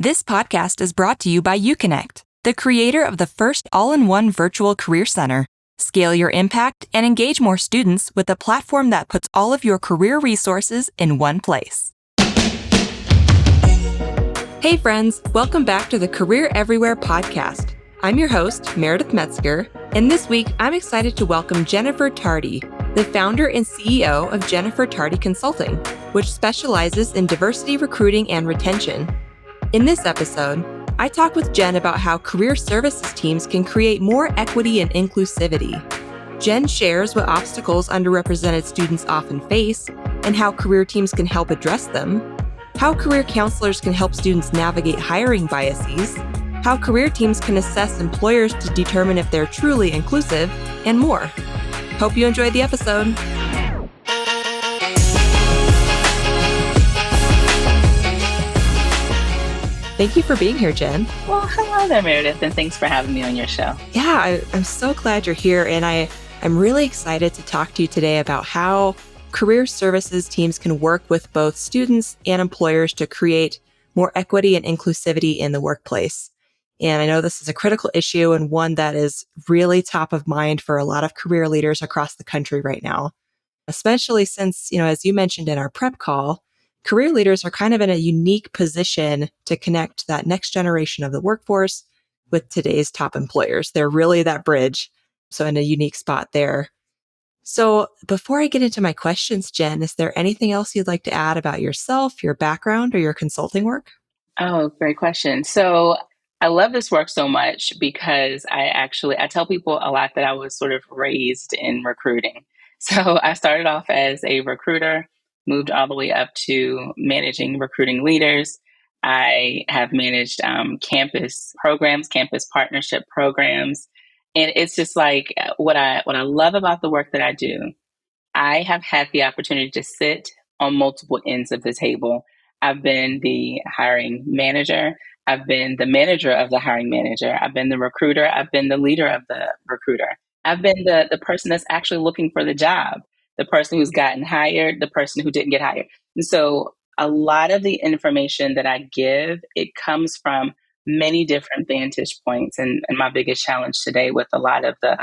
This podcast is brought to you by UConnect, the creator of the first all-in-one virtual career center. Scale your impact and engage more students with a platform that puts all of your career resources in one place. Hey friends, welcome back to the Career Everywhere podcast. I'm your host, Meredith Metzger, and this week I'm excited to welcome Jennifer Tardy, the founder and CEO of Tardy Consulting, which specializes in diversity recruiting and retention. In this episode, I talk with Jenn about how career services teams can create more equity and inclusivity. Jenn shares what obstacles underrepresented students often face and how career teams can help address them, how career counselors can help students navigate hiring biases, how career teams can assess employers to determine if they're truly inclusive, and more. Hope you enjoyed the episode. Thank you for being here, Jenn. Well, hello there, Meredith, and thanks for having me on your show. Yeah, I'm so glad you're here, and I'm really excited to talk to you today about how career services teams can work with both students and employers to create more equity and inclusivity in the workplace. And I know this is a critical issue and one that is really top of mind for a lot of career leaders across the country right now, especially since, as you mentioned in our prep call, career leaders are kind of in a unique position to connect that next generation of the workforce with today's top employers. They're really that bridge. So in a unique spot there. So before I get into my questions, Jenn, is there anything else you'd like to add about yourself, your background, or your consulting work? Oh, great question. So I love this work so much because I tell people a lot that I was sort of raised in recruiting. So I started off as a recruiter, moved all the way up to managing recruiting leaders. I have managed campus programs, campus partnership programs. And it's just like what I love about the work that I do. I have had the opportunity to sit on multiple ends of the table. I've been the hiring manager. I've been the manager of the hiring manager. I've been the recruiter. I've been the leader of the recruiter. I've been the person that's actually looking for the job, the person who's gotten hired, the person who didn't get hired. And so a lot of the information that I give, it comes from many different vantage points. And my biggest challenge today with a lot of the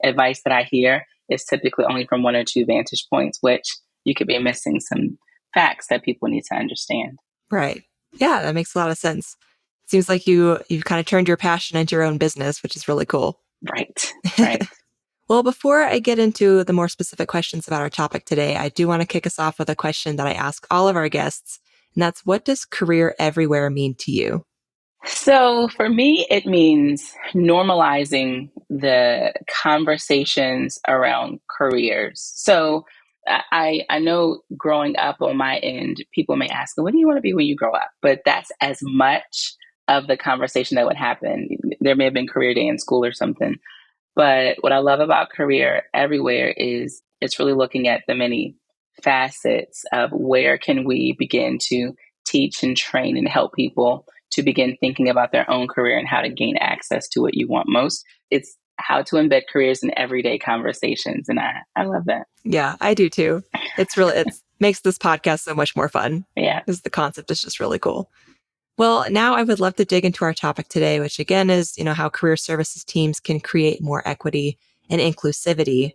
advice that I hear is typically only from one or two vantage points, which you could be missing some facts that people need to understand. Right. Yeah, that makes a lot of sense. Seems like you've kind of turned your passion into your own business, which is really cool. Right. Well, before I get into the more specific questions about our topic today, I do want to kick us off with a question that I ask all of our guests, and that's, what does career everywhere mean to you? So for me, it means normalizing the conversations around careers. So I know growing up on my end, people may ask, what do you want to be when you grow up? But that's as much of the conversation that would happen. There may have been career day in school or something. But what I love about career everywhere is it's really looking at the many facets of where can we begin to teach and train and help people to begin thinking about their own career and how to gain access to what you want most. It's how to embed careers in everyday conversations. And I love that. Yeah, I do too. It makes this podcast so much more fun. Yeah. Because the concept is just really cool. Well, now I would love to dig into our topic today, which again is, how career services teams can create more equity and inclusivity.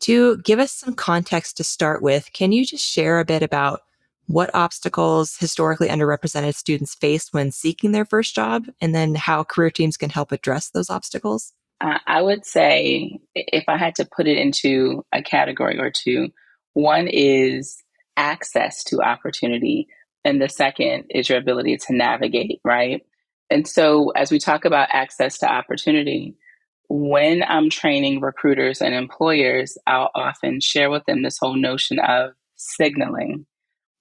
To give us some context to start with, can you just share a bit about what obstacles historically underrepresented students face when seeking their first job, and then how career teams can help address those obstacles? I would say, if I had to put it into a category or two, one is access to opportunity. And the second is your ability to navigate, right? And so as we talk about access to opportunity, when I'm training recruiters and employers, I'll often share with them this whole notion of signaling.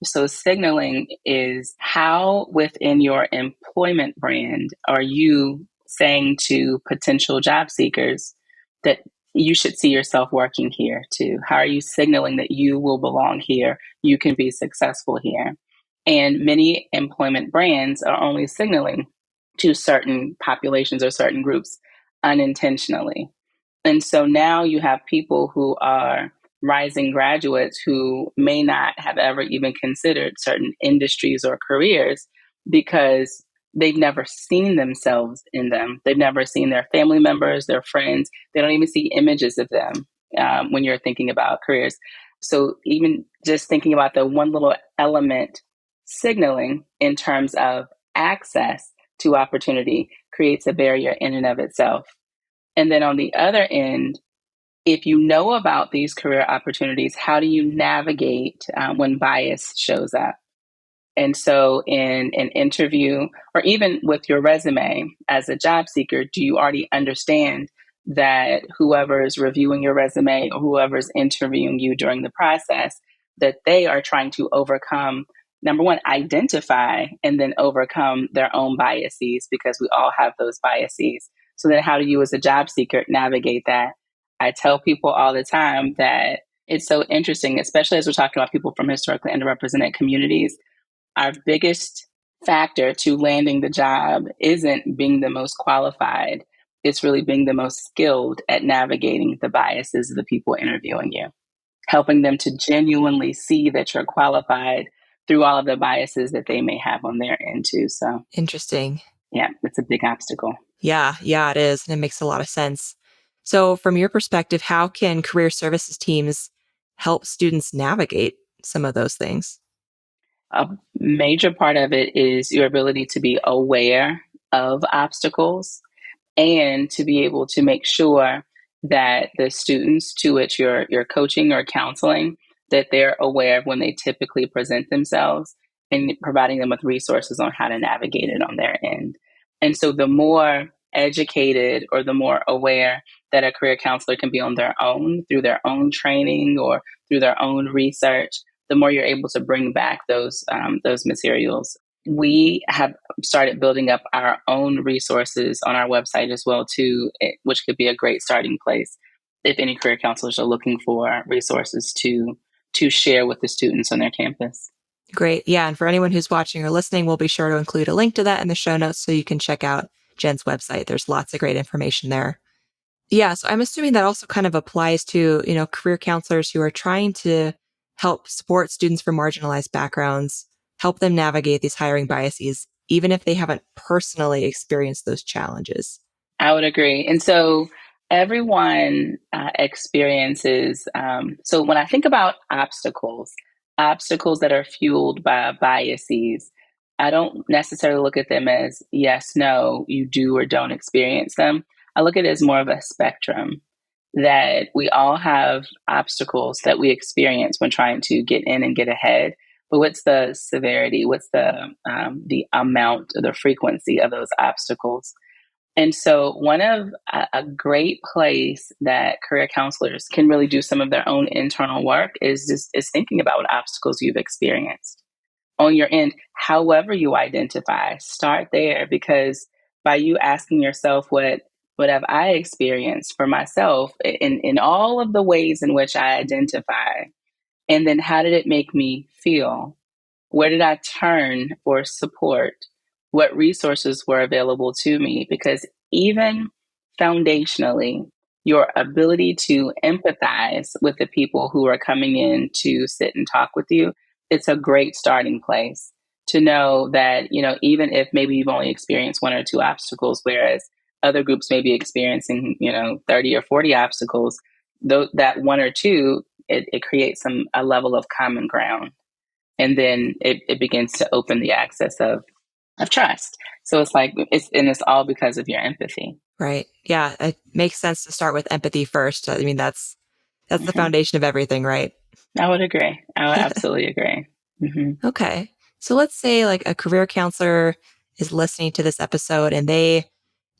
So signaling is how within your employment brand are you saying to potential job seekers that you should see yourself working here too? How are you signaling that you will belong here? You can be successful here. And many employment brands are only signaling to certain populations or certain groups unintentionally. And so now you have people who are rising graduates who may not have ever even considered certain industries or careers because they've never seen themselves in them. They've never seen their family members, their friends. They don't even see images of them when you're thinking about careers. So even just thinking about the one little element signaling in terms of access to opportunity creates a barrier in and of itself. And then on the other end, if you know about these career opportunities, how do you navigate when bias shows up? And so, in an interview or even with your resume as a job seeker, do you already understand that whoever is reviewing your resume or whoever is interviewing you during the process, that they are trying to overcome, number one, identify and then overcome their own biases, because we all have those biases. So, then how do you as a job seeker navigate that? I tell people all the time that it's so interesting, especially as we're talking about people from historically underrepresented communities. Our biggest factor to landing the job isn't being the most qualified. It's really being the most skilled at navigating the biases of the people interviewing you, helping them to genuinely see that you're qualified through all of the biases that they may have on their end too. So, Interesting. yeah, it's a big obstacle. Yeah, it is. And it makes a lot of sense. So, from your perspective, how can career services teams help students navigate some of those things? A major part of it is your ability to be aware of obstacles and to be able to make sure that the students to which you're coaching or counseling, that they're aware of when they typically present themselves, and providing them with resources on how to navigate it on their end. And so the more educated or the more aware that a career counselor can be on their own through their own training or through their own research, the more you're able to bring back those materials. We have started building up our own resources on our website as well too, which could be a great starting place if any career counselors are looking for resources to share with the students on their campus. Great. Yeah. And for anyone who's watching or listening, we'll be sure to include a link to that in the show notes so you can check out Jenn's website. There's lots of great information there. Yeah. So I'm assuming that also kind of applies to, career counselors who are trying to help support students from marginalized backgrounds, help them navigate these hiring biases, even if they haven't personally experienced those challenges. I would agree. And so everyone experiences, so when I think about obstacles that are fueled by biases, I don't necessarily look at them as yes, no, you do or don't experience them. I look at it as more of a spectrum, that we all have obstacles that we experience when trying to get in and get ahead. But what's the severity? What's the amount or the frequency of those obstacles? And so, one of a great place that career counselors can really do some of their own internal work is thinking about what obstacles you've experienced on your end. However, you identify, start there, because by you asking yourself, what have I experienced for myself in all of the ways in which I identify, and then how did it make me feel? Where did I turn for support? What resources were available to me? Because even foundationally, your ability to empathize with the people who are coming in to sit and talk with you, it's a great starting place to know that, even if maybe you've only experienced one or two obstacles, whereas other groups may be experiencing, 30 or 40 obstacles, that one or two, it creates a level of common ground, and then it begins to open the access of trust. So it's like it's all because of your empathy. Right. Yeah. It makes sense to start with empathy first. I mean, that's the Hmm. foundation of everything, right? I would agree. I would absolutely agree. Hmm. Okay. So let's say like a career counselor is listening to this episode and they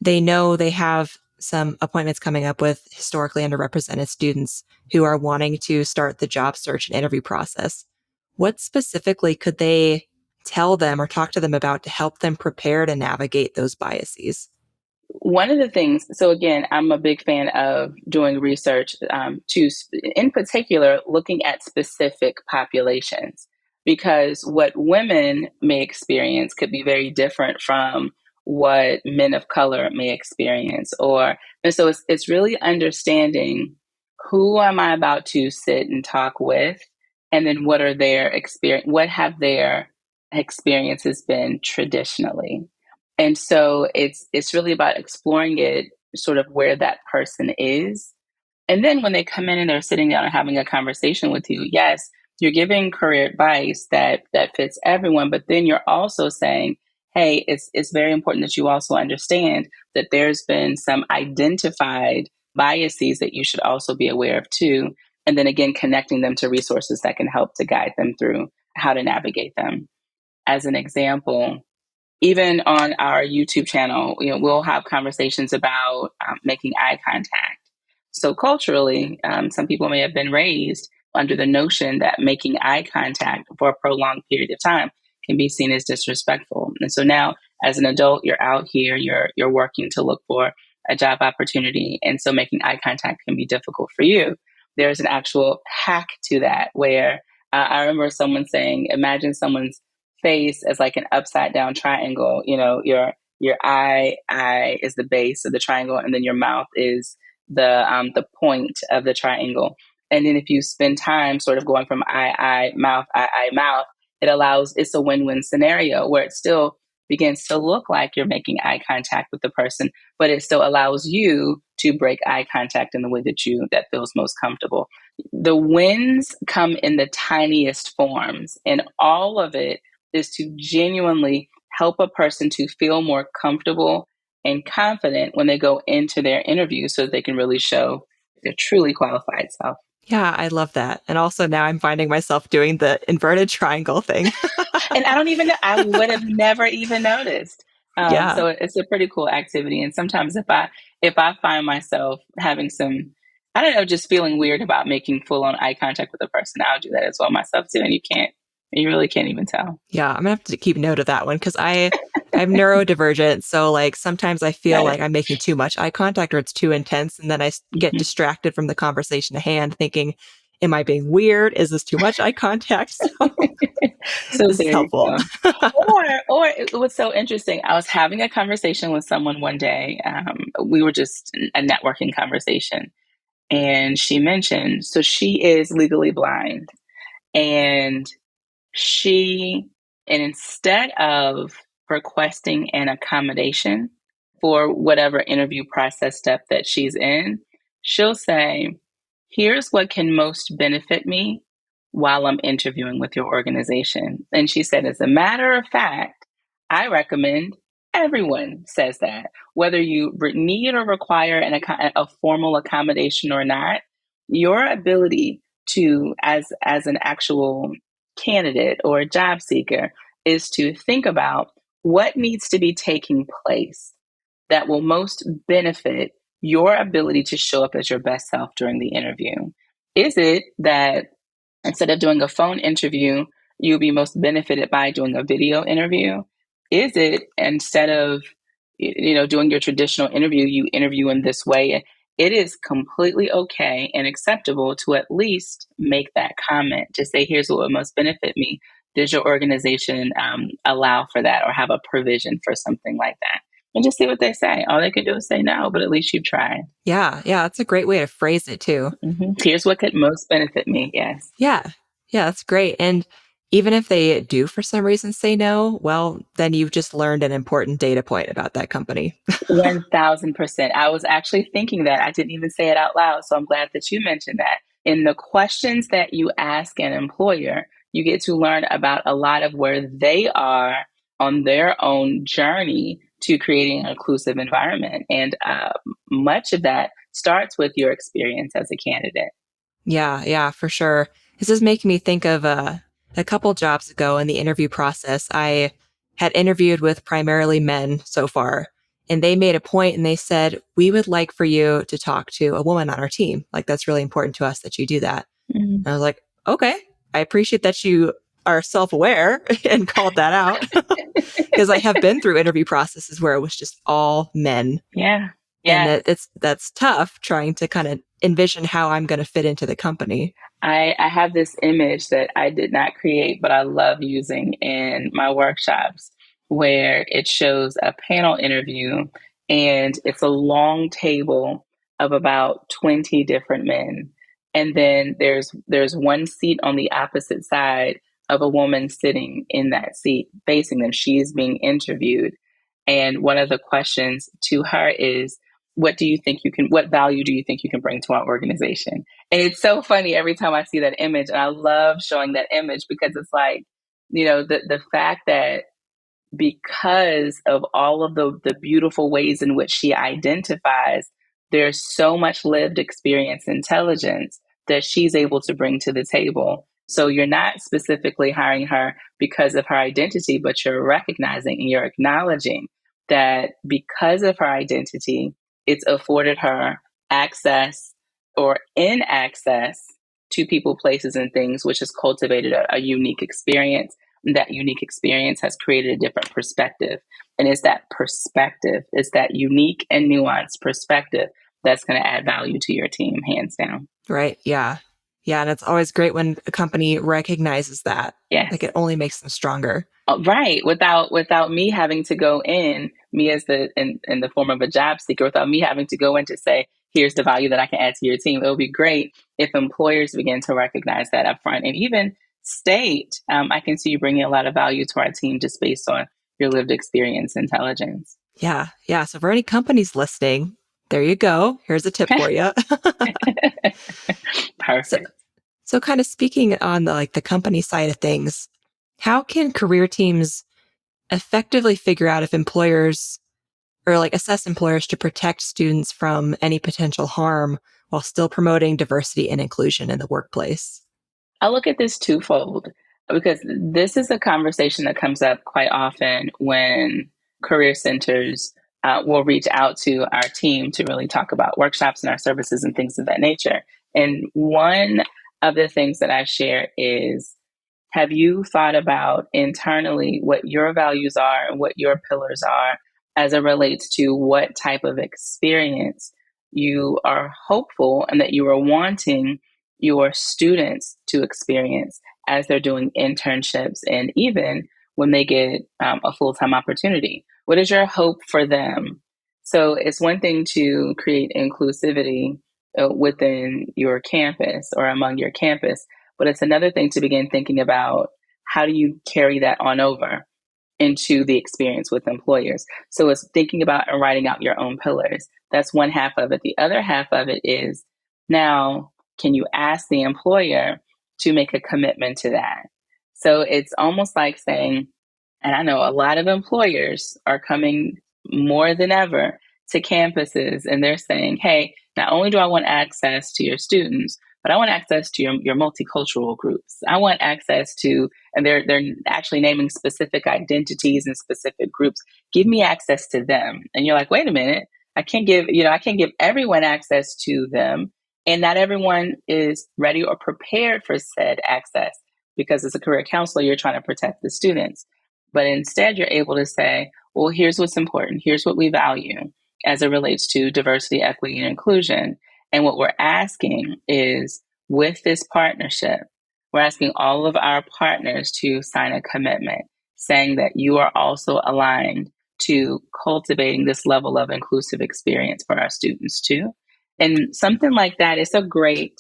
know they have some appointments coming up with historically underrepresented students who are wanting to start the job search and interview process. What specifically could they tell them or talk to them about to help them prepare to navigate those biases? One of the things, so again, I'm a big fan of doing research in particular, looking at specific populations, because what women may experience could be very different from what men of color may experience. And so it's really understanding who am I about to sit and talk with, and then what have their experiences been traditionally. And so it's really about exploring it sort of where that person is. And then when they come in and they're sitting down and having a conversation with you, yes, you're giving career advice that fits everyone, but then you're also saying, hey, it's very important that you also understand that there's been some identified biases that you should also be aware of too. And then again, connecting them to resources that can help to guide them through how to navigate them. As an example, even on our YouTube channel, we'll have conversations about making eye contact. So culturally, some people may have been raised under the notion that making eye contact for a prolonged period of time can be seen as disrespectful. And so now, as an adult, you're out here, you're working to look for a job opportunity, and so making eye contact can be difficult for you. There's an actual hack to that where I remember someone saying, imagine someone's face as like an upside down triangle. Your eye is the base of the triangle, and then your mouth is the point of the triangle. And then if you spend time sort of going from eye mouth, it's a win-win scenario where it still begins to look like you're making eye contact with the person, but it still allows you to break eye contact in the way that feels most comfortable. The wins come in the tiniest forms, and all of it is to genuinely help a person to feel more comfortable and confident when they go into their interview so that they can really show their truly qualified self. Yeah, I love that. And also now I'm finding myself doing the inverted triangle thing. And I don't even know, I would have never even noticed. Yeah. So it's a pretty cool activity. And sometimes if I find myself having some, I don't know, just feeling weird about making full on eye contact with a person, I'll do that as well myself too. And you really can't even tell. Yeah, I'm gonna have to keep note of that one because I'm neurodivergent. So like sometimes I feel Got like it. I'm making too much eye contact or it's too intense. And then get Mhm. distracted from the conversation at hand thinking, am I being weird? Is this too much eye contact? So So this is there you helpful. go. Or it was so interesting. I was having a conversation with someone one day. We were just a networking conversation, and she mentioned so she is legally blind, and she and instead of requesting an accommodation for whatever interview process step that she's in, she'll say, here's what can most benefit me while I'm interviewing with your organization. And she said, as a matter of fact, I recommend everyone says that, whether you need or require a formal accommodation or not, your ability to, as an actual candidate or a job seeker, is to think about what needs to be taking place that will most benefit your ability to show up as your best self during the interview. Is it that instead of doing a phone interview, you'll be most benefited by doing a video interview? Is it instead of doing your traditional interview, you interview in this way? It is completely okay and acceptable to at least make that comment to say, here's what would most benefit me. Does your organization allow for that or have a provision for something like that? And just see what they say. All they can do is say no, but at least you've tried. Yeah, yeah, that's a great way to phrase it too. Here's what could most benefit me. Yes. Yeah. Yeah, that's great. And even if they do for some reason say no, well, then you've just learned an important data point about that company. 1000%. I was actually thinking that. I didn't even say it out loud. So I'm glad that you mentioned that. In the questions that you ask an employer, you get to learn about a lot of where they are on their own journey to creating an inclusive environment. And much of that starts with your experience as a candidate. Yeah, yeah, for sure. This is making me think of a couple jobs ago in the interview process. I had interviewed with primarily men so far, and they made a point and they said, we would like for you to talk to a woman on our team. Like, that's really important to us that you do that. Mhm. And I was like, okay, I appreciate that you are self aware and called that out because I have been through interview processes where it was just all men. Yeah. And Yes. that's tough trying to kind of envision how I'm going to fit into the company. I have this image that I did not create, but I love using in my workshops where it shows a panel interview and it's a long table of about 20 different men. And then there's one seat on the opposite side of a woman sitting in that seat facing them. She is being interviewed. And one of the questions to her is, what value do you think you can bring to our organization? And it's so funny every time I see that image. And I love showing that image because it's like, the fact that because of all of the beautiful ways in which she identifies, there's so much lived experience intelligence that she's able to bring to the table. So you're not specifically hiring her because of her identity, but you're recognizing and you're acknowledging that because of her identity, it's afforded her access or in access to people, places, and things, which has cultivated a unique experience. That unique experience has created a different perspective. And it's that perspective, it's that unique and nuanced perspective that's going to add value to your team, hands down. Right. Yeah. Yeah. And it's always great when a company recognizes that. Yes. Like it only makes them stronger. Right. Without me having to go me as in the form of a job seeker, without me having to go in to say, here's the value that I can add to your team. It would be great if employers begin to recognize that up front and even state, I can see you bringing a lot of value to our team just based on your lived experience intelligence. Yeah. Yeah. So for any companies listening, there you go. Here's a tip for you. So, Perfect. so kind of speaking on the company side of things, how can career teams effectively figure out if employers or assess employers to protect students from any potential harm while still promoting diversity and inclusion in the workplace? I look at this twofold because this is a conversation that comes up quite often when career centers will reach out to our team to really talk about workshops and our services and things of that nature. And one of the things that I share is, have you thought about internally what your values are and what your pillars are as it relates to what type of experience you are hopeful and that you are wanting your students to experience as they're doing internships and even when they get a full time opportunity? What is your hope for them? So it's one thing to create inclusivity within your campus or among your campus, but it's another thing to begin thinking about how do you carry that on over into the experience with employers. So it's thinking about and writing out your own pillars. That's one half of it. The other half of it is, now, can you ask the employer to make a commitment to that? So it's almost like saying, and I know a lot of employers are coming more than ever to campuses and they're saying, hey, not only do I want access to your students, but I want access to your multicultural groups. I want access to, and they're actually naming specific identities and specific groups. Give me access to them. And you're like, wait a minute, I can't give everyone access to them. And not everyone is ready or prepared for said access because as a career counselor, you're trying to protect the students. But instead, you're able to say, well, here's what's important. Here's what we value as it relates to diversity, equity, and inclusion. And what we're asking is, with this partnership, we're asking all of our partners to sign a commitment saying that you are also aligned to cultivating this level of inclusive experience for our students too. And something like that is a great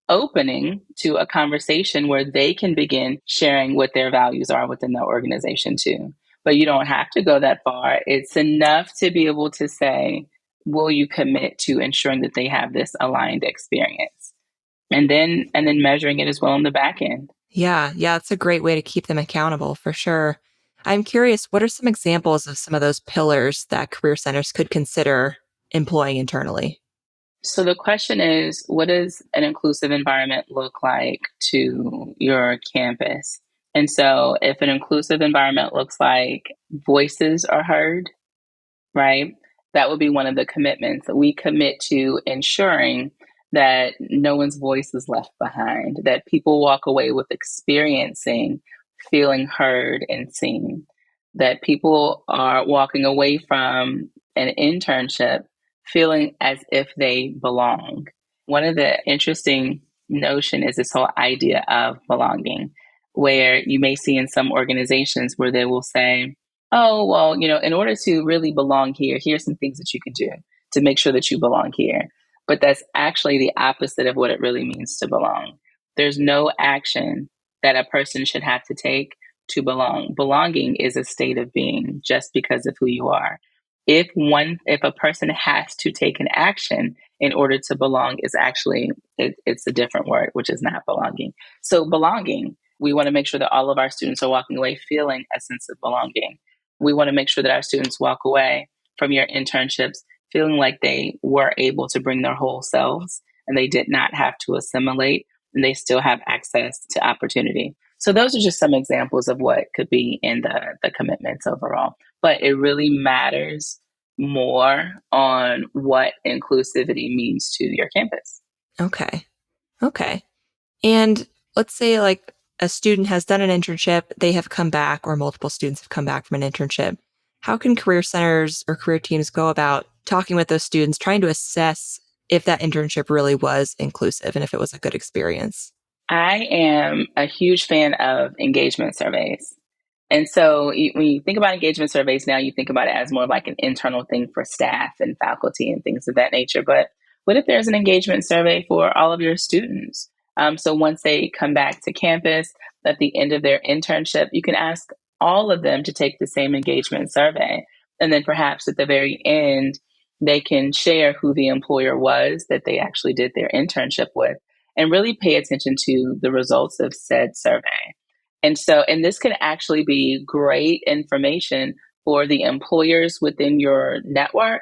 opening to a conversation where they can begin sharing what their values are within the organization too. But you don't have to go that far. It's enough to be able to say, will you commit to ensuring that they have this aligned experience? And then measuring it as well on the back end. Yeah. Yeah. It's a great way to keep them accountable for sure. I'm curious, what are some examples of some of those pillars that career centers could consider employing internally? So the question is, what does an inclusive environment look like to your campus? And so if an inclusive environment looks like voices are heard, right? That would be one of the commitments. We commit to ensuring that no one's voice is left behind, that people walk away with experiencing, feeling heard and seen, that people are walking away from an internship feeling as if they belong. One of the interesting notion is this whole idea of belonging, where you may see in some organizations where they will say, oh, well, in order to really belong here, here's some things that you can do to make sure that you belong here. But that's actually the opposite of what it really means to belong. There's no action that a person should have to take to belong. Belonging is a state of being just because of who you are. If a person has to take an action in order to belong, is actually it's a different word, which is not belonging. So belonging, we want to make sure that all of our students are walking away feeling a sense of belonging. We want to make sure that our students walk away from your internships feeling like they were able to bring their whole selves and they did not have to assimilate and they still have access to opportunity. So those are just some examples of what could be in the commitments overall. But it really matters more on what inclusivity means to your campus. Okay. Okay. And let's say like a student has done an internship, they have come back, or multiple students have come back from an internship. How can career centers or career teams go about talking with those students, trying to assess if that internship really was inclusive and if it was a good experience? I am a huge fan of engagement surveys. And so when you think about engagement surveys now, you think about it as more of like an internal thing for staff and faculty and things of that nature. But what if there's an engagement survey for all of your students? So once they come back to campus at the end of their internship, you can ask all of them to take the same engagement survey. And then perhaps at the very end, they can share who the employer was that they actually did their internship with and really pay attention to the results of said survey. And this can actually be great information for the employers within your network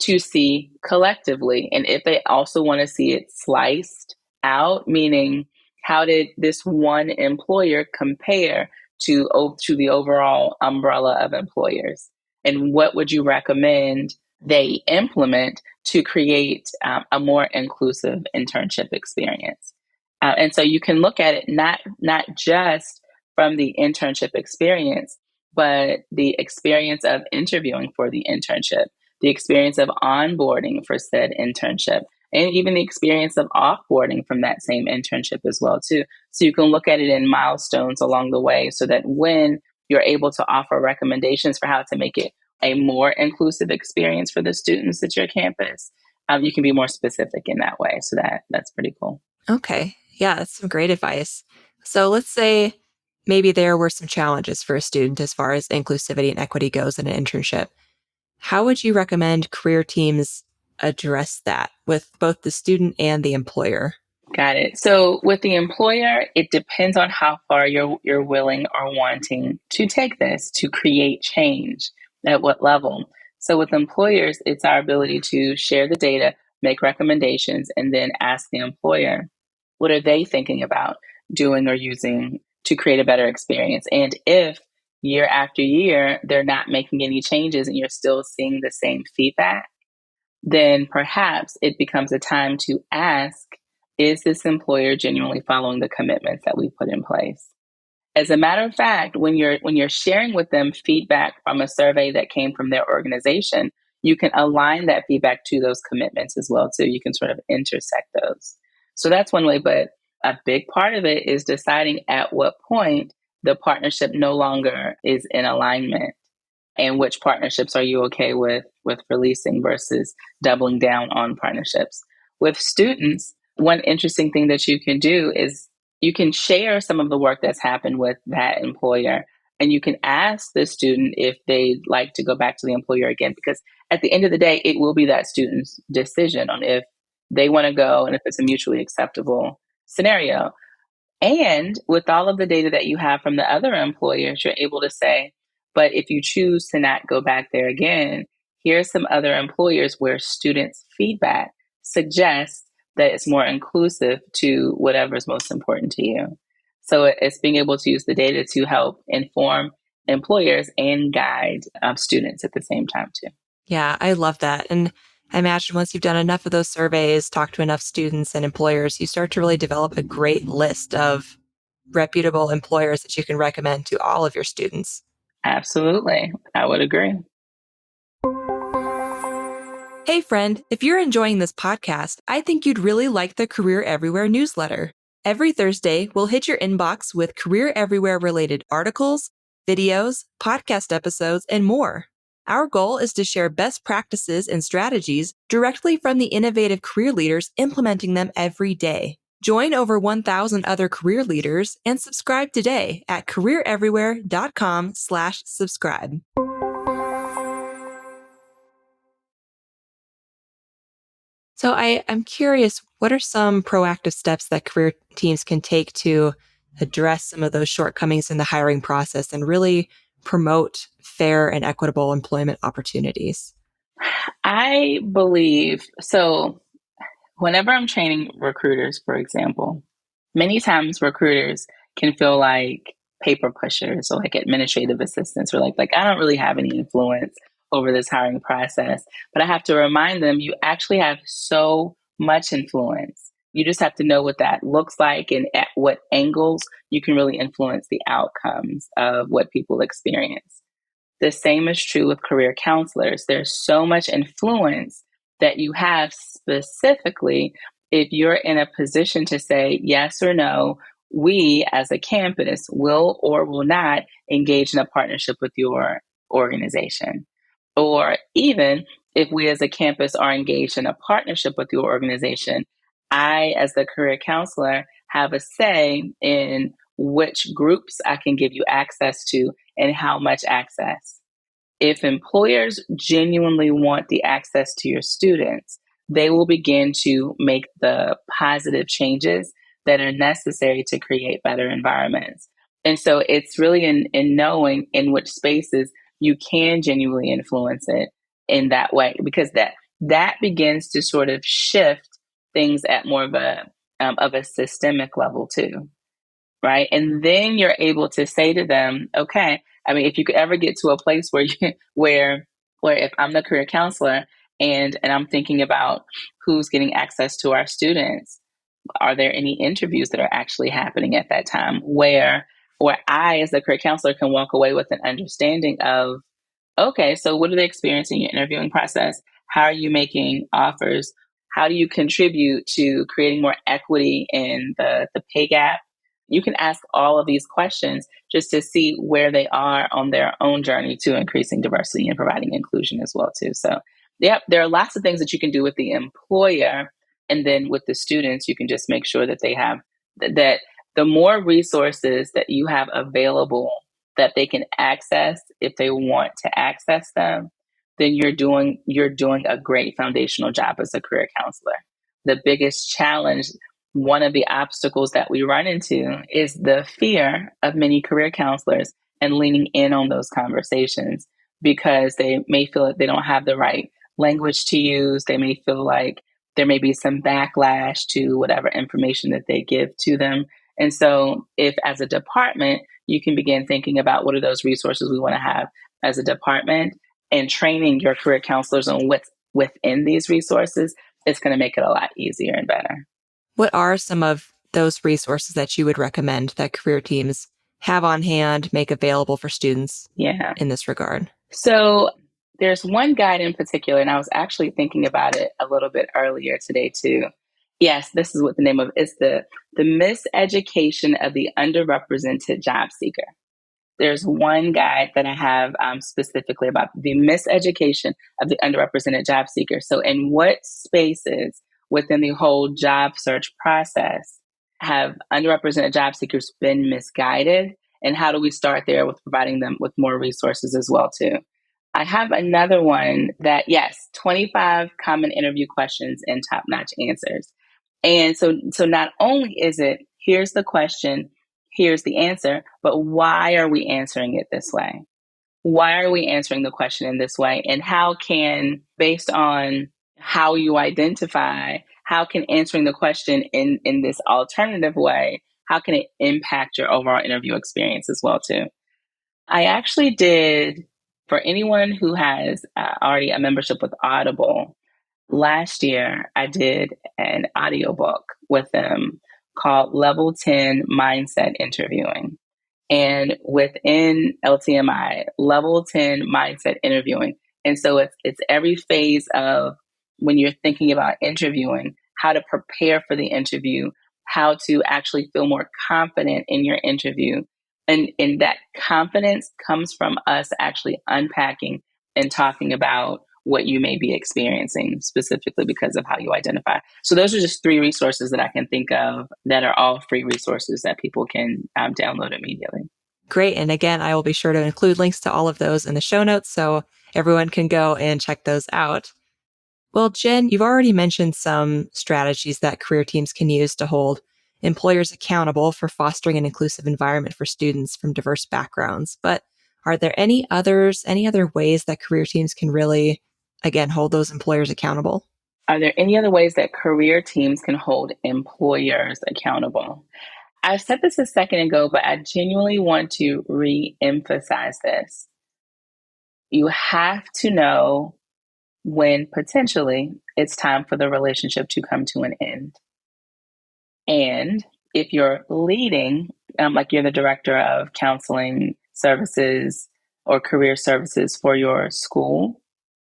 to see collectively. And if they also want to see it sliced out, meaning how did this one employer compare to the overall umbrella of employers? And what would you recommend they implement to create a more inclusive internship experience? And so you can look at it not just from the internship experience, but the experience of interviewing for the internship, the experience of onboarding for said internship, and even the experience of offboarding from that same internship as well too. So you can look at it in milestones along the way so that when you're able to offer recommendations for how to make it a more inclusive experience for the students at your campus, you can be more specific in that way. So that's pretty cool. Okay. Yeah, that's some great advice. So let's say maybe there were some challenges for a student as far as inclusivity and equity goes in an internship. How would you recommend career teams address that with both the student and the employer? Got it. So with the employer, it depends on how far you're willing or wanting to take this to create change at what level. So with employers, it's our ability to share the data, make recommendations, and then ask the employer, what are they thinking about doing or using to create a better experience? And if year after year, they're not making any changes and you're still seeing the same feedback, then perhaps it becomes a time to ask, is this employer genuinely following the commitments that we put in place? As a matter of fact, when you're sharing with them feedback from a survey that came from their organization, you can align that feedback to those commitments as well too. You can sort of intersect those. So that's one way, but a big part of it is deciding at what point the partnership no longer is in alignment and which partnerships are you okay with releasing versus doubling down on partnerships. With students, one interesting thing that you can do is you can share some of the work that's happened with that employer and you can ask the student if they'd like to go back to the employer again, because at the end of the day it will be that student's decision on if they want to go and if it's a mutually acceptable scenario. And with all of the data that you have from the other employers, you're able to say, but if you choose to not go back there again, here's some other employers where students' feedback suggests that it's more inclusive to whatever's most important to you. So it's being able to use the data to help inform employers and guide students at the same time too. Yeah, I love that. And I imagine once you've done enough of those surveys, talked to enough students and employers, you start to really develop a great list of reputable employers that you can recommend to all of your students. Absolutely. I would agree. Hey, friend, if you're enjoying this podcast, I think you'd really like the Career Everywhere newsletter. Every Thursday, we'll hit your inbox with Career Everywhere related articles, videos, podcast episodes, and more. Our goal is to share best practices and strategies directly from the innovative career leaders implementing them every day. Join over 1,000 other career leaders and subscribe today at careereverywhere.com/subscribe. So I'm curious, what are some proactive steps that career teams can take to address some of those shortcomings in the hiring process and really promote fair and equitable employment opportunities? I believe so. Whenever I'm training recruiters, for example, many times recruiters can feel like paper pushers or like administrative assistants or like I don't really have any influence over this hiring process. But I have to remind them you actually have so much influence. You just have to know what that looks like and at what angles you can really influence the outcomes of what people experience. The same is true with career counselors. There's so much influence that you have specifically if you're in a position to say yes or no, we as a campus will or will not engage in a partnership with your organization. Or even if we as a campus are engaged in a partnership with your organization, I, as the career counselor, have a say in which groups I can give you access to and how much access. If employers genuinely want the access to your students, they will begin to make the positive changes that are necessary to create better environments. And so it's really in knowing in which spaces you can genuinely influence it in that way, because that begins to sort of shift things at more of a systemic level too, right? And then you're able to say to them, okay, I mean, if you could ever get to a place where where if I'm the career counselor and I'm thinking about who's getting access to our students, are there any interviews that are actually happening at that time where I as the career counselor can walk away with an understanding of, okay, so what are they experiencing in your interviewing process? How are you making offers? How do you contribute to creating more equity in the pay gap? You can ask all of these questions just to see where they are on their own journey to increasing diversity and providing inclusion as well too. So, yep, there are lots of things that you can do with the employer, and then with the students, you can just make sure that they have that the more resources that you have available that they can access if they want to access them, then you're doing a great foundational job as a career counselor. The biggest challenge, one of the obstacles that we run into is the fear of many career counselors and leaning in on those conversations because they may feel like they don't have the right language to use. They may feel like there may be some backlash to whatever information that they give to them. And so, if as a department, you can begin thinking about what are those resources we want to have as a department and training your career counselors on what's within these resources, it's going to make it a lot easier and better. What are some of those resources that you would recommend that career teams have on hand, make available for students Yeah. in this regard? So there's one guide in particular, and I was actually thinking about it a little bit earlier today too. Yes, this is what the name of it is, the Miseducation of the Underrepresented Job Seeker. There's one guide that I have specifically about the miseducation of the underrepresented job seeker. So, in what spaces within the whole job search process have underrepresented job seekers been misguided? And how do we start there with providing them with more resources as well, too? I have another one that, yes, 25 common interview questions and top-notch answers. And so not only is it, here's the question, here's the answer, but why are we answering it this way? Why are we answering the question in this way? And how can, based on how you identify, how can answering the question in this alternative way, how can it impact your overall interview experience as well, too? I actually did, for anyone who has already a membership with Audible, last year I did an audiobook with them called Level 10 Mindset Interviewing. And within LTMI, Level 10 Mindset Interviewing. And so it's every phase of when you're thinking about interviewing, how to prepare for the interview, how to actually feel more confident in your interview. And that confidence comes from us actually unpacking and talking about what you may be experiencing specifically because of how you identify. So those are just 3 resources that I can think of that are all free resources that people can download immediately. Great. And again, I will be sure to include links to all of those in the show notes so everyone can go and check those out. Well, Jenn, you've already mentioned some strategies that career teams can use to hold employers accountable for fostering an inclusive environment for students from diverse backgrounds. But are there any other ways that career teams can really, again, hold those employers accountable? Are there any other ways that career teams can hold employers accountable? I said this a second ago, but I genuinely want to re-emphasize this. You have to know when potentially it's time for the relationship to come to an end. And if you're leading, like you're the director of counseling services or career services for your school,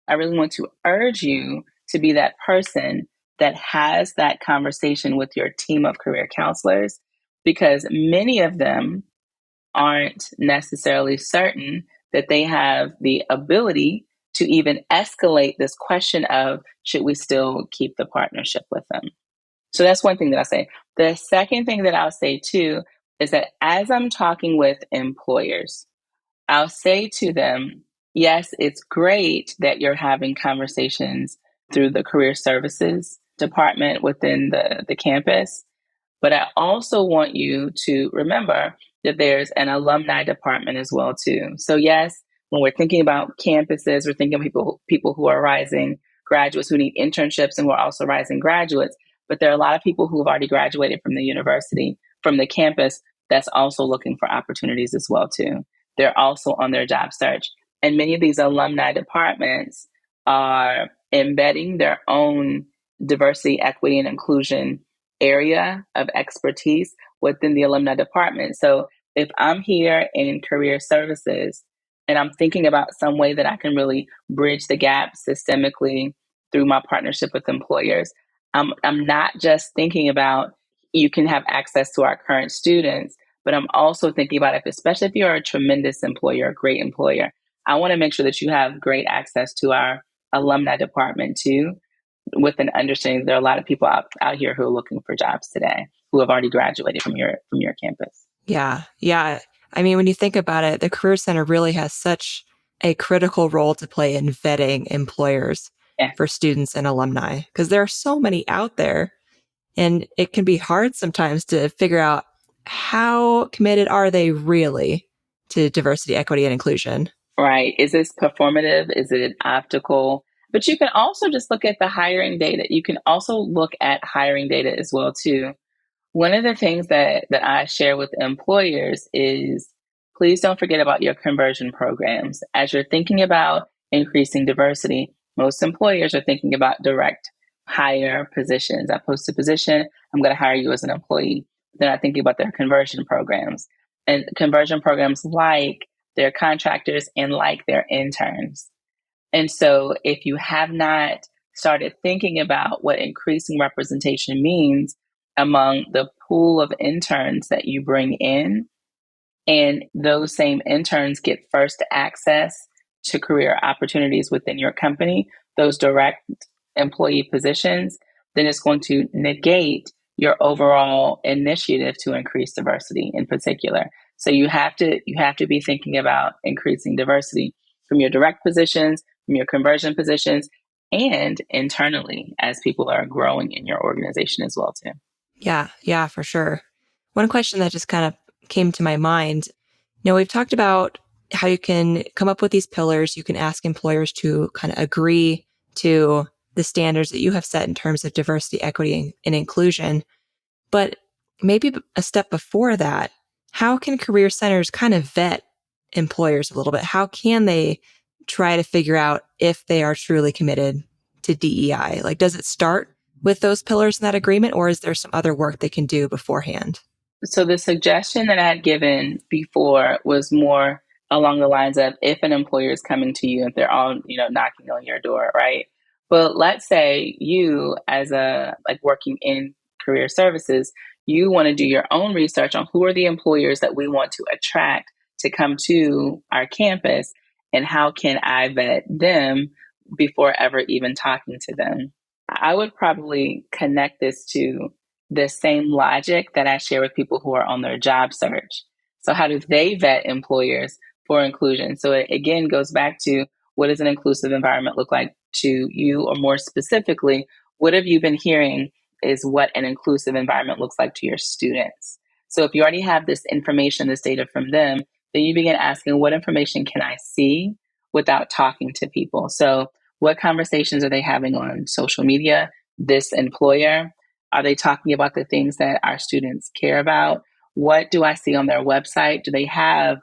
I really want to urge you to be that person that has that conversation with your team of career counselors, because many of them aren't necessarily certain that they have the ability to even escalate this question of should we still keep the partnership with them. So that's one thing that I say. The second thing that I'll say too is that as I'm talking with employers, I'll say to them, yes, it's great that you're having conversations through the career services department within the campus. But I also want you to remember that there's an alumni department as well too. So yes, when we're thinking about campuses, we're thinking of people who are rising graduates who need internships and who are also rising graduates. But there are a lot of people who have already graduated from the university, from the campus, that's also looking for opportunities as well too. They're also on their job search. And many of these alumni departments are embedding their own diversity, equity, and inclusion area of expertise within the alumni department. So if I'm here in career services and I'm thinking about some way that I can really bridge the gap systemically through my partnership with employers, I'm not just thinking about you can have access to our current students, but I'm also thinking about especially if you're a tremendous employer, a great employer, I want to make sure that you have great access to our alumni department too, with an understanding there are a lot of people out here who are looking for jobs today who have already graduated from your campus. Yeah. Yeah. I mean, when you think about it, the Career Center really has such a critical role to play in vetting employers Yeah. for students and alumni because there are so many out there. And it can be hard sometimes to figure out how committed are they really to diversity, equity, and inclusion. Right. Is this performative? Is it optical? But you can also just look at the hiring data. You can also look at hiring data as well too. One of the things that I share with employers is please don't forget about your conversion programs. As you're thinking about increasing diversity, most employers are thinking about direct hire positions. I post a position, I'm going to hire you as an employee. They're not thinking about their conversion programs. And conversion programs like their contractors and like their interns. And so if you have not started thinking about what increasing representation means among the pool of interns that you bring in, and those same interns get first access to career opportunities within your company, those direct employee positions, then it's going to negate your overall initiative to increase diversity in particular. So you have to be thinking about increasing diversity from your direct positions, from your conversion positions, and internally as people are growing in your organization as well too. Yeah, yeah, for sure. One question that just kind of came to my mind, we've talked about how you can come up with these pillars. You can ask employers to kind of agree to the standards that you have set in terms of diversity, equity, and inclusion. But maybe a step before that, how can career centers kind of vet employers a little bit? How can they try to figure out if they are truly committed to DEI? Like, does it start with those pillars in that agreement, or is there some other work they can do beforehand? So the suggestion that I had given before was more along the lines of if an employer is coming to you, if they're all, knocking on your door, right? But let's say you as a like working in career services, you want to do your own research on who are the employers that we want to attract to come to our campus and how can I vet them before ever even talking to them. I would probably connect this to the same logic that I share with people who are on their job search. So, how do they vet employers for inclusion? So, it again goes back to, what does an inclusive environment look like to you? Or more specifically, what have you been hearing is what an inclusive environment looks like to your students? So, if you already have this information, this data from them, then you begin asking, what information can I see without talking to people? So, what conversations are they having on social media? This employer? Are they talking about the things that our students care about? What do I see on their website? Do they have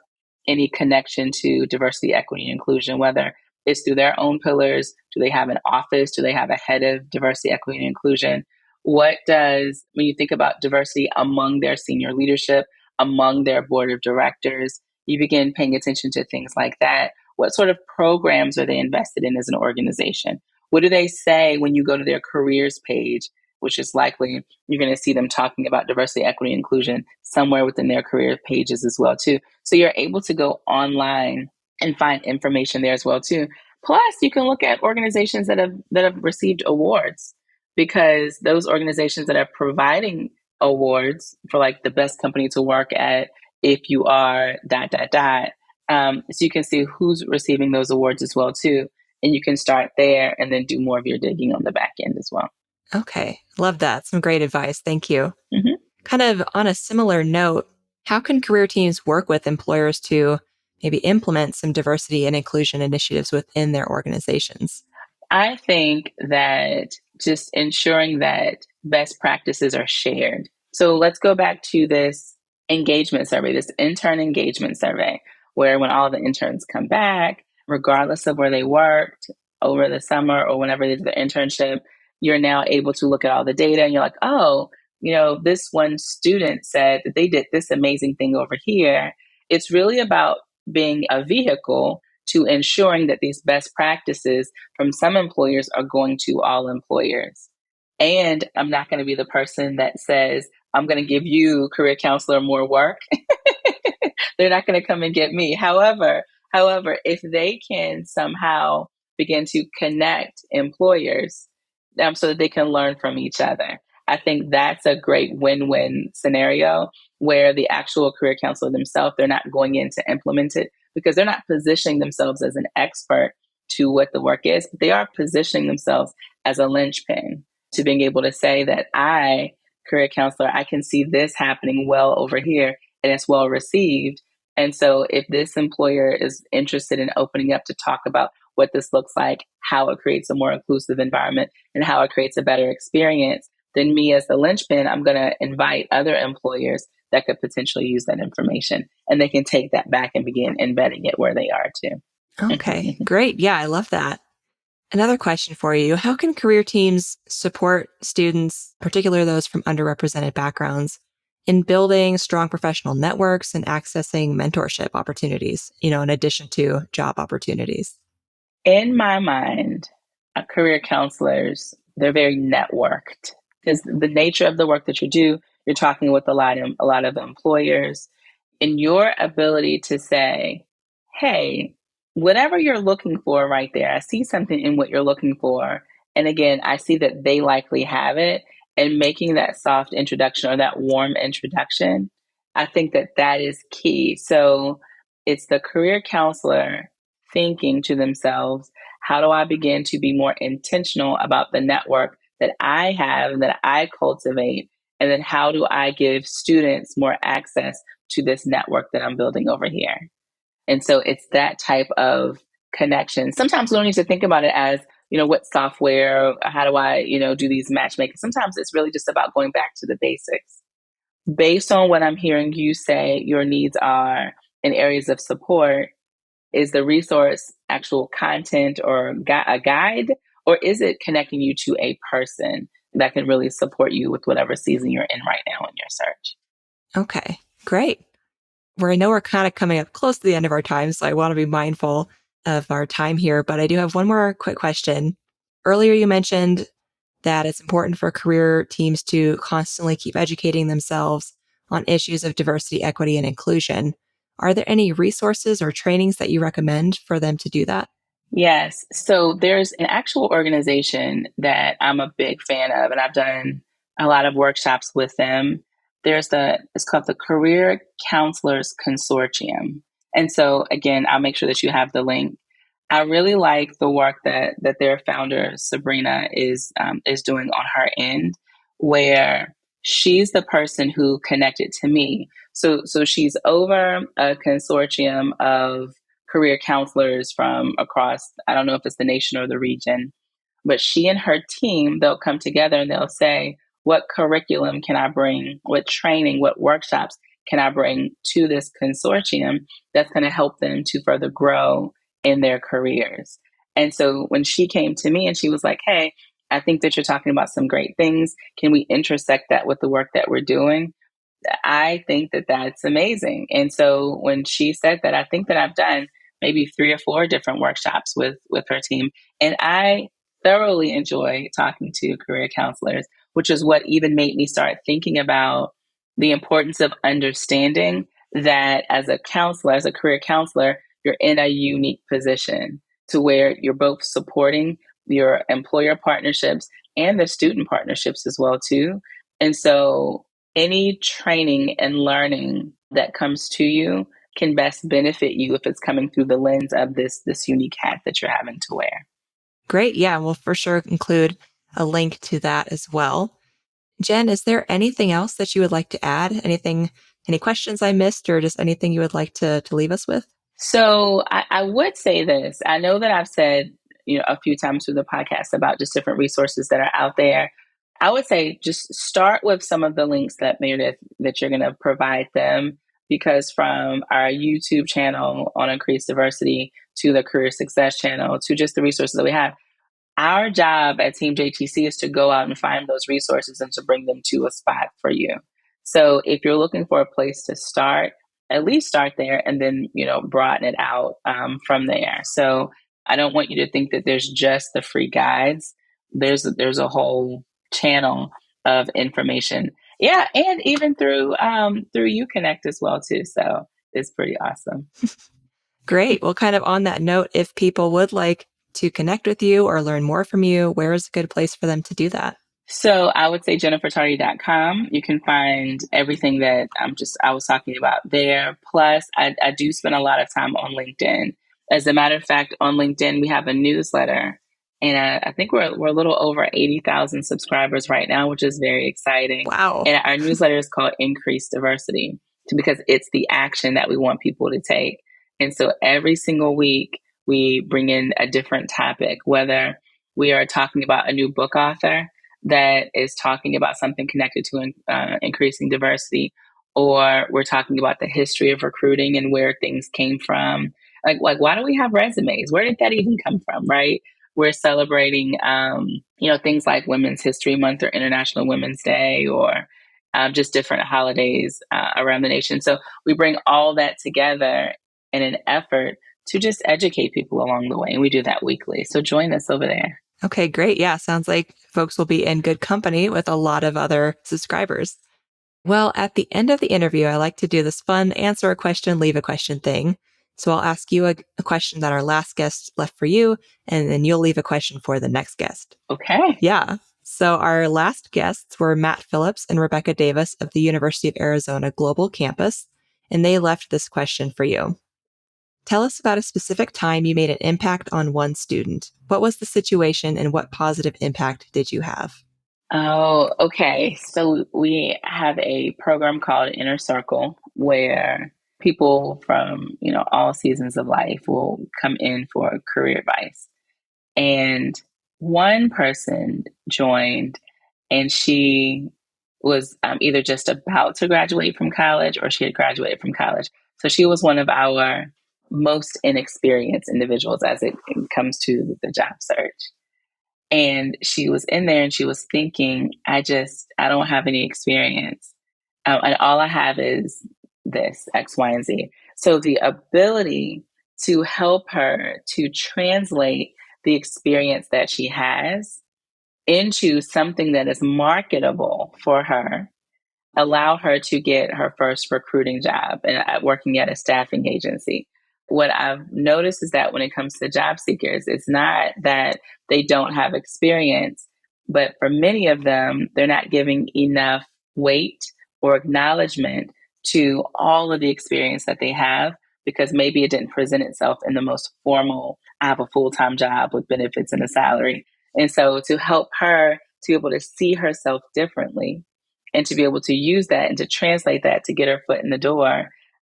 any connection to diversity, equity, and inclusion, whether it's through their own pillars? Do they have an office? Do they have a head of diversity, equity, and inclusion? What does, when you think about diversity among their senior leadership, among their board of directors, you begin paying attention to things like that. What sort of programs are they invested in as an organization? What do they say when you go to their careers page, which is likely you're going to see them talking about diversity, equity, inclusion somewhere within their career pages as well too. So you're able to go online and find information there as well too. Plus, you can look at organizations that have received awards, because those organizations that are providing awards for like the best company to work at, if you are dot dot dot. So you can see who's receiving those awards as well too, and you can start there and then do more of your digging on the back end as well. Okay. Love that. Some great advice. Thank you. Mm-hmm. Kind of on a similar note, how can career teams work with employers to maybe implement some diversity and inclusion initiatives within their organizations? I think that just ensuring that best practices are shared. So let's go back to this engagement survey, this intern engagement survey, where when all the interns come back, regardless of where they worked over the summer or whenever they did their internship, you're now able to look at all the data and you're like, oh, this one student said that they did this amazing thing over here. It's really about being a vehicle to ensuring that these best practices from some employers are going to all employers. And I'm not going to be the person that says, I'm going to give you, career counselor, more work. They're not going to come and get me. However, if they can somehow begin to connect employers, so that they can learn from each other, I think that's a great win-win scenario, where the actual career counselor themselves, they're not going in to implement it because they're not positioning themselves as an expert to what the work is, but they are positioning themselves as a linchpin to being able to say that career counselor, I can see this happening well over here and it's well received. And so if this employer is interested in opening up to talk about what this looks like, how it creates a more inclusive environment, and how it creates a better experience, then me as the linchpin, I'm going to invite other employers that could potentially use that information, and they can take that back and begin embedding it where they are too. Okay, great. Yeah, I love that. Another question for you. How can career teams support students, particularly those from underrepresented backgrounds, in building strong professional networks and accessing mentorship opportunities, in addition to job opportunities? In my mind, career counselors, they're very networked, because the nature of the work that you do, you're talking with a lot of employers, and your ability to say, hey, whatever you're looking for right there, I see something in what you're looking for. And again, I see that they likely have it. And making that soft introduction or that warm introduction, I think that that is key. So it's the career counselor thinking to themselves, how do I begin to be more intentional about the network that I have and that I cultivate? And then how do I give students more access to this network that I'm building over here? And so it's that type of connection. Sometimes we don't need to think about it as, what software, how do I, do these matchmakers? Sometimes it's really just about going back to the basics. Based on what I'm hearing you say your needs are in areas of support, is the resource actual content or a guide, or is it connecting you to a person that can really support you with whatever season you're in right now in your search? Okay, great. I know we're kind of coming up close to the end of our time, so I want to be mindful of our time here, but I do have one more quick question. Earlier, you mentioned that it's important for career teams to constantly keep educating themselves on issues of diversity, equity, and inclusion. Are there any resources or trainings that you recommend for them to do that? Yes. So there's an actual organization that I'm a big fan of, and I've done a lot of workshops with them. It's called the Career Counselors Consortium. And so again, I'll make sure that you have the link. I really like the work that their founder Sabrina is doing on her end, where she's the person who connected to me. So she's over a consortium of career counselors from across, I don't know if it's the nation or the region, but she and her team, they'll come together and they'll say, what curriculum can I bring? What training, what workshops can I bring to this consortium that's going to help them to further grow in their careers? And so when she came to me and she was like, hey, I think that you're talking about some great things. Can we intersect that with the work that we're doing? I think that that's amazing. And so when she said that, I think that I've done maybe 3 or 4 different workshops with her team, and I thoroughly enjoy talking to career counselors, which is what even made me start thinking about the importance of understanding that as a counselor, as a career counselor, you're in a unique position to where you're both supporting your employer partnerships and the student partnerships as well too. And so any training and learning that comes to you can best benefit you if it's coming through the lens of this unique hat that you're having to wear. Great. Yeah, we'll for sure include a link to that as well. Jenn, is there anything else that you would like to add? Any questions I missed, or just anything you would like to leave us with? So I would say this. I know that I've said, a few times through the podcast about just different resources that are out there. I would say just start with some of the links that Meredith that you're going to provide them, because from our YouTube channel on Increased Diversity to the Career Success channel to just the resources that we have, our job at Team JTC is to go out and find those resources and to bring them to a spot for you. So if you're looking for a place to start, at least start there and then, broaden it out from there. So I don't want you to think that there's just the free guides. There's a whole channel of information. Yeah, and even through UConnect as well too. So it's pretty awesome. Great. Well, kind of on that note, if people would like to connect with you or learn more from you, where is a good place for them to do that? So I would say jennifertardy.com. You can find everything that I was talking about there. Plus, I do spend a lot of time on LinkedIn. As a matter of fact, on LinkedIn, we have a newsletter, and I think we're a little over 80,000 subscribers right now, which is very exciting. Wow. And our newsletter is called Increased Diversity because it's the action that we want people to take. And so every single week, we bring in a different topic, whether we are talking about a new book author that is talking about something connected to increasing diversity, or we're talking about the history of recruiting and where things came from. Like why do we have resumes? Where did that even come from, right? We're celebrating, things like Women's History Month or International Women's Day, or just different holidays around the nation. So we bring all that together in an effort to just educate people along the way. And we do that weekly. So join us over there. Okay, great. Yeah, sounds like folks will be in good company with a lot of other subscribers. Well, at the end of the interview, I like to do this fun answer a question, leave a question thing. So I'll ask you a question that our last guest left for you, and then you'll leave a question for the next guest. Okay. Yeah. So our last guests were Matt Phillips and Rebecca Davis of the University of Arizona Global Campus, and they left this question for you. Tell us about a specific time you made an impact on one student. What was the situation and what positive impact did you have? Oh, okay. So we have a program called Inner Circle where people from, all seasons of life will come in for career advice. And one person joined and she was either just about to graduate from college or she had graduated from college. So she was one of our most inexperienced individuals as it comes to the job search. And she was in there and she was thinking, I don't have any experience. And all I have is this X, Y, and Z. So the ability to help her to translate the experience that she has into something that is marketable for her, allow her to get her first recruiting job and working at a staffing agency. What I've noticed is that when it comes to job seekers, it's not that they don't have experience, but for many of them, they're not giving enough weight or acknowledgement to all of the experience that they have because maybe it didn't present itself in the most formal, I have a full-time job with benefits and a salary. And so to help her to be able to see herself differently and to be able to use that and to translate that to get her foot in the door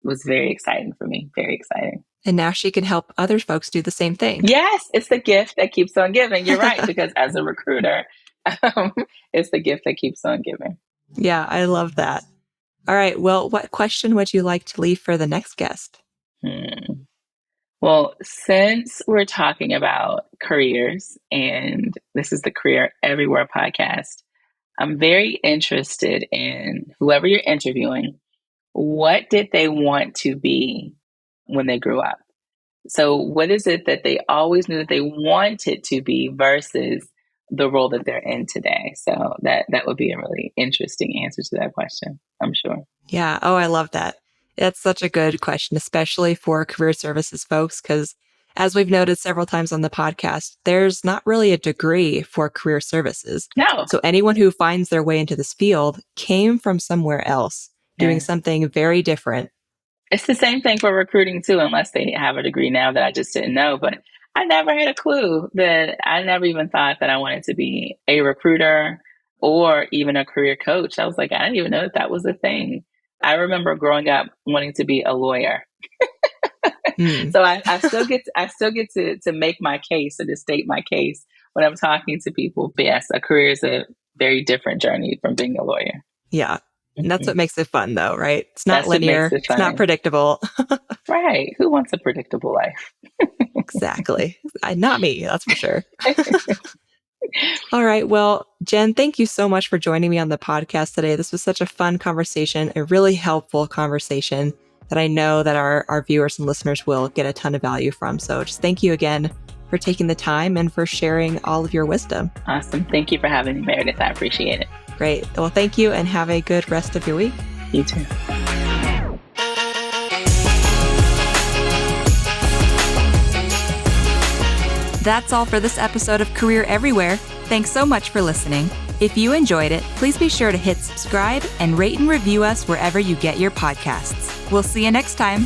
was very exciting for me. Very exciting. And now she can help other folks do the same thing. Yes, it's the gift that keeps on giving. You're right, because as a recruiter, it's the gift that keeps on giving. Yeah, I love that. All right. Well, what question would you like to leave for the next guest? Well, since we're talking about careers, and this is the Career Everywhere podcast, I'm very interested in whoever you're interviewing, what did they want to be when they grew up? So what is it that they always knew that they wanted to be versus the role that they're in today? So that would be a really interesting answer to that question, I'm sure. Yeah. Oh, I love that. That's such a good question, especially for career services folks, because as we've noted several times on the podcast, there's not really a degree for career services. No. So anyone who finds their way into this field came from somewhere else, doing something very different. It's the same thing for recruiting too, unless they have a degree now that I just didn't know. But I never had a clue that I never even thought that I wanted to be a recruiter or even a career coach. I was like, I didn't even know that was a thing. I remember growing up wanting to be a lawyer. So I still get to make my case or to state my case when I'm talking to people. But yes, a career is a very different journey from being a lawyer. Yeah. And that's what makes it fun, though, right? It's not linear. It's not predictable. Right. Who wants a predictable life? Exactly. Not me, that's for sure. All right. Well, Jenn, thank you so much for joining me on the podcast today. This was such a fun conversation, a really helpful conversation that I know that our viewers and listeners will get a ton of value from. So just thank you again for taking the time and for sharing all of your wisdom. Awesome. Thank you for having me, Meredith. I appreciate it. Great. Well, thank you and have a good rest of your week. You too. That's all for this episode of Career Everywhere. Thanks so much for listening. If you enjoyed it, please be sure to hit subscribe and rate and review us wherever you get your podcasts. We'll see you next time.